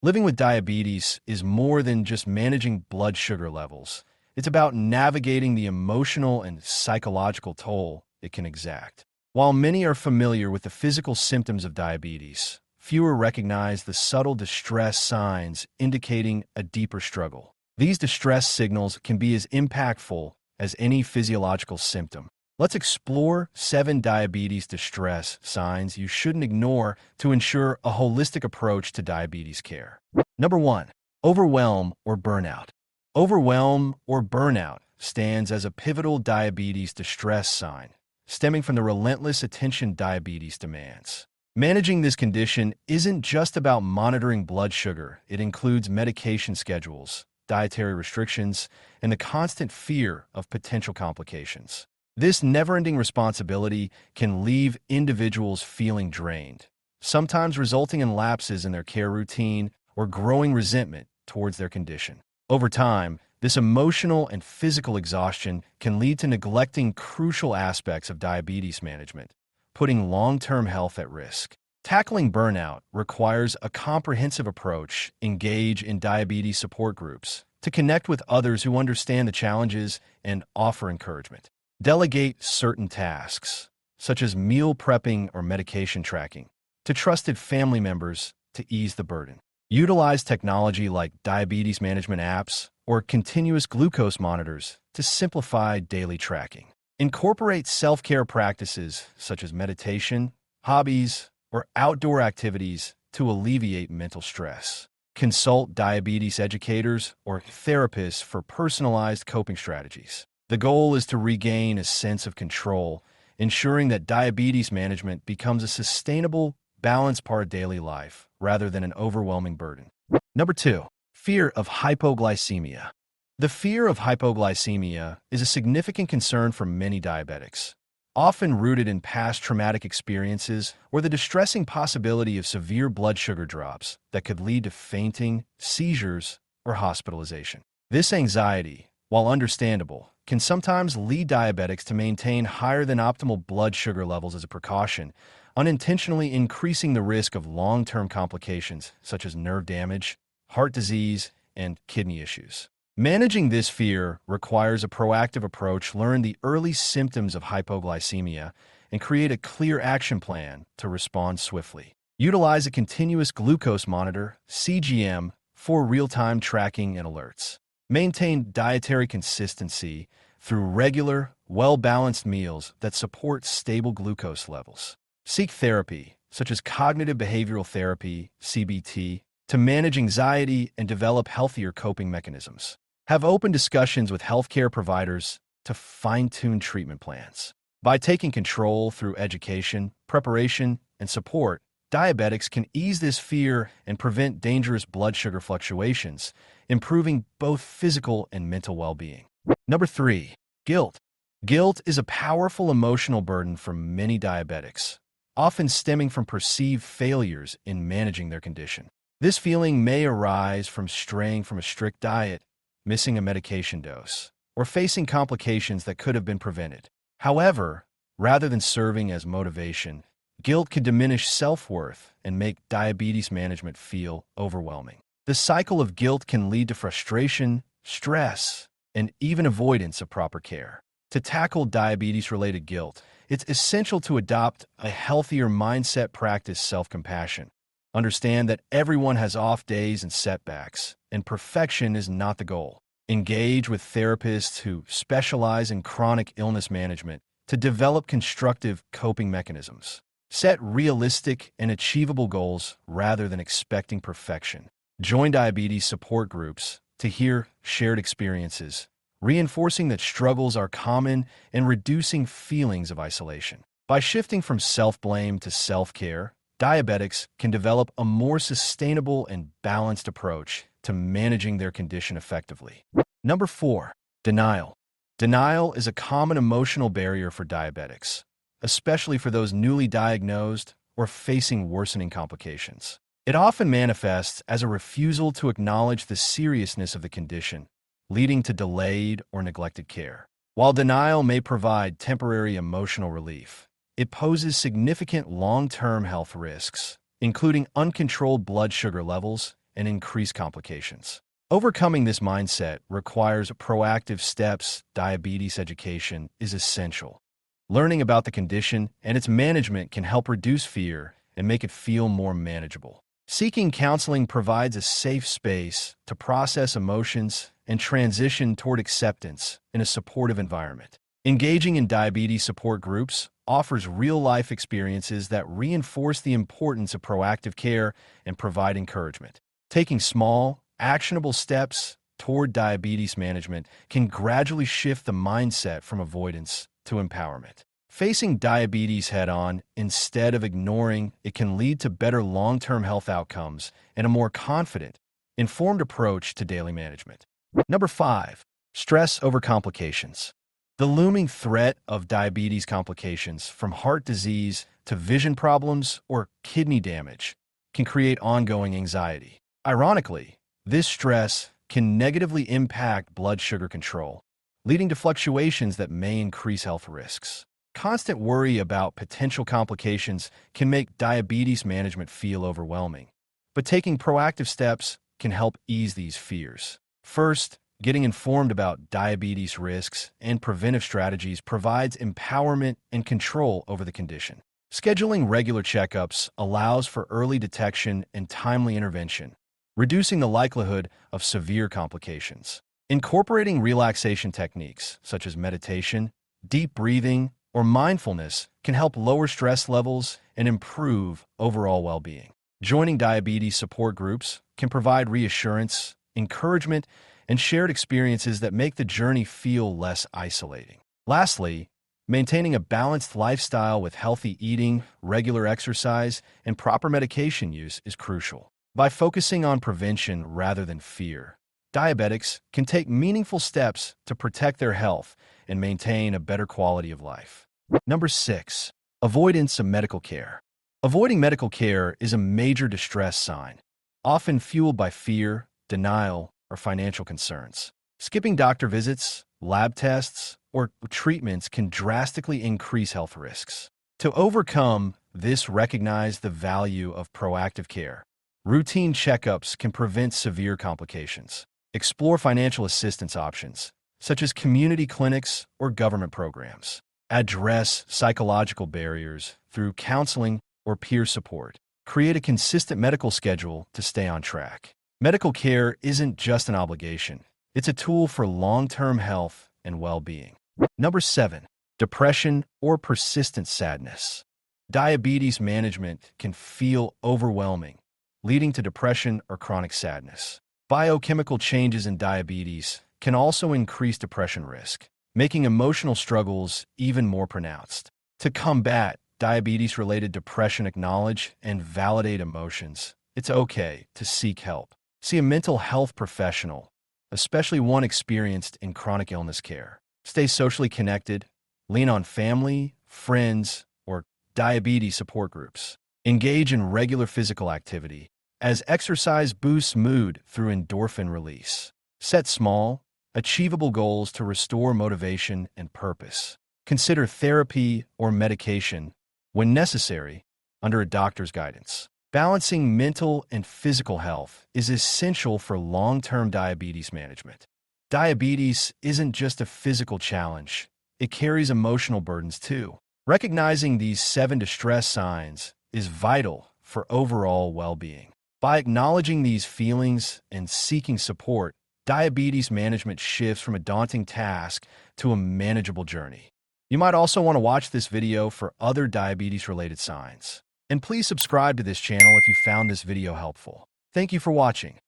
Living with diabetes is more than just managing blood sugar levels. It's about navigating the emotional and psychological toll it can exact. While many are familiar with the physical symptoms of diabetes, fewer recognize the subtle distress signs indicating a deeper struggle. These distress signals can be as impactful as any physiological symptom. Let's explore 7 diabetes distress signs you shouldn't ignore to ensure a holistic approach to diabetes care. Number 1. Overwhelm or burnout. Overwhelm or burnout stands as a pivotal diabetes distress sign, stemming from the relentless attention diabetes demands. Managing this condition isn't just about monitoring blood sugar. It includes medication schedules, dietary restrictions, and the constant fear of potential complications. This never-ending responsibility can leave individuals feeling drained, sometimes resulting in lapses in their care routine or growing resentment towards their condition. Over time, this emotional and physical exhaustion can lead to neglecting crucial aspects of diabetes management, putting long-term health at risk. Tackling burnout requires a comprehensive approach. Engage in diabetes support groups to connect with others who understand the challenges and offer encouragement. Delegate certain tasks, such as meal prepping or medication tracking, to trusted family members to ease the burden. Utilize technology like diabetes management apps or continuous glucose monitors to simplify daily tracking. Incorporate self-care practices such as meditation, hobbies, or outdoor activities to alleviate mental stress. Consult diabetes educators or therapists for personalized coping strategies. The goal is to regain a sense of control, ensuring that diabetes management becomes a sustainable, balanced part of daily life rather than an overwhelming burden. Number 2. Fear of hypoglycemia. The fear of hypoglycemia is a significant concern for many diabetics, often rooted in past traumatic experiences or the distressing possibility of severe blood sugar drops that could lead to fainting, seizures, or hospitalization. This anxiety, while understandable, can sometimes lead diabetics to maintain higher than optimal blood sugar levels as a precaution, unintentionally increasing the risk of long-term complications such as nerve damage, heart disease, and kidney issues. Managing this fear requires a proactive approach. Learn the early symptoms of hypoglycemia and create a clear action plan to respond swiftly. Utilize a continuous glucose monitor, CGM, for real-time tracking and alerts. Maintain dietary consistency through regular, well-balanced meals that support stable glucose levels. Seek therapy, such as cognitive behavioral therapy, CBT, to manage anxiety and develop healthier coping mechanisms. Have open discussions with healthcare providers to fine-tune treatment plans. By taking control through education, preparation, and support, diabetics can ease this fear and prevent dangerous blood sugar fluctuations, improving both physical and mental well-being. Number 3. Guilt. Guilt is a powerful emotional burden for many diabetics, often stemming from perceived failures in managing their condition. This feeling may arise from straying from a strict diet, missing a medication dose, or facing complications that could have been prevented. However, rather than serving as motivation, guilt can diminish self-worth and make diabetes management feel overwhelming. The cycle of guilt can lead to frustration, stress, and even avoidance of proper care. To tackle diabetes-related guilt, it's essential to adopt a healthier mindset. Practice self-compassion. Understand that everyone has off days and setbacks, and perfection is not the goal. Engage with therapists who specialize in chronic illness management to develop constructive coping mechanisms. Set realistic and achievable goals rather than expecting perfection. Join diabetes support groups to hear shared experiences, reinforcing that struggles are common and reducing feelings of isolation. By shifting from self-blame to self-care, diabetics can develop a more sustainable and balanced approach to managing their condition effectively. Number 4. Denial. Denial is a common emotional barrier for diabetics, especially for those newly diagnosed or facing worsening complications. It often manifests as a refusal to acknowledge the seriousness of the condition, leading to delayed or neglected care. While denial may provide temporary emotional relief, it poses significant long-term health risks, including uncontrolled blood sugar levels, and increase complications. Overcoming this mindset requires proactive steps. Diabetes education is essential. Learning about the condition and its management can help reduce fear and make it feel more manageable. Seeking counseling provides a safe space to process emotions and transition toward acceptance in a supportive environment. Engaging in diabetes support groups offers real-life experiences that reinforce the importance of proactive care and provide encouragement. Taking small, actionable steps toward diabetes management can gradually shift the mindset from avoidance to empowerment. Facing diabetes head-on instead of ignoring it can lead to better long-term health outcomes and a more confident, informed approach to daily management. Number 5. Stress over complications. The looming threat of diabetes complications, from heart disease to vision problems or kidney damage, can create ongoing anxiety. Ironically, this stress can negatively impact blood sugar control, leading to fluctuations that may increase health risks. Constant worry about potential complications can make diabetes management feel overwhelming, but taking proactive steps can help ease these fears. First, getting informed about diabetes risks and preventive strategies provides empowerment and control over the condition. Scheduling regular checkups allows for early detection and timely intervention, reducing the likelihood of severe complications. Incorporating relaxation techniques such as meditation, deep breathing, or mindfulness can help lower stress levels and improve overall well-being. Joining diabetes support groups can provide reassurance, encouragement, and shared experiences that make the journey feel less isolating. Lastly, maintaining a balanced lifestyle with healthy eating, regular exercise, and proper medication use is crucial. By focusing on prevention rather than fear, diabetics can take meaningful steps to protect their health and maintain a better quality of life. Number 6. Avoidance of medical care. Avoiding medical care is a major distress sign, often fueled by fear, denial, or financial concerns. Skipping doctor visits, lab tests, or treatments can drastically increase health risks. To overcome this, recognize the value of proactive care. Routine checkups can prevent severe complications. Explore financial assistance options, such as community clinics or government programs. Address psychological barriers through counseling or peer support. Create a consistent medical schedule to stay on track. Medical care isn't just an obligation. It's a tool for long-term health and well-being. Number 7. Depression or persistent sadness. Diabetes management can feel overwhelming, leading to depression or chronic sadness. Biochemical changes in diabetes can also increase depression risk, making emotional struggles even more pronounced. To combat diabetes-related depression, acknowledge and validate emotions. It's okay to seek help. See a mental health professional, especially one experienced in chronic illness care. Stay socially connected. Lean on family, friends, or diabetes support groups. Engage in regular physical activity, as exercise boosts mood through endorphin release. Set small, achievable goals to restore motivation and purpose. Consider therapy or medication, when necessary, under a doctor's guidance. Balancing mental and physical health is essential for long-term diabetes management. Diabetes isn't just a physical challenge. It carries emotional burdens too. Recognizing these 7 distress signs is vital for overall well-being. By acknowledging these feelings and seeking support, diabetes management shifts from a daunting task to a manageable journey. You might also want to watch this video for other diabetes-related signs. And please subscribe to this channel if you found this video helpful. Thank you for watching.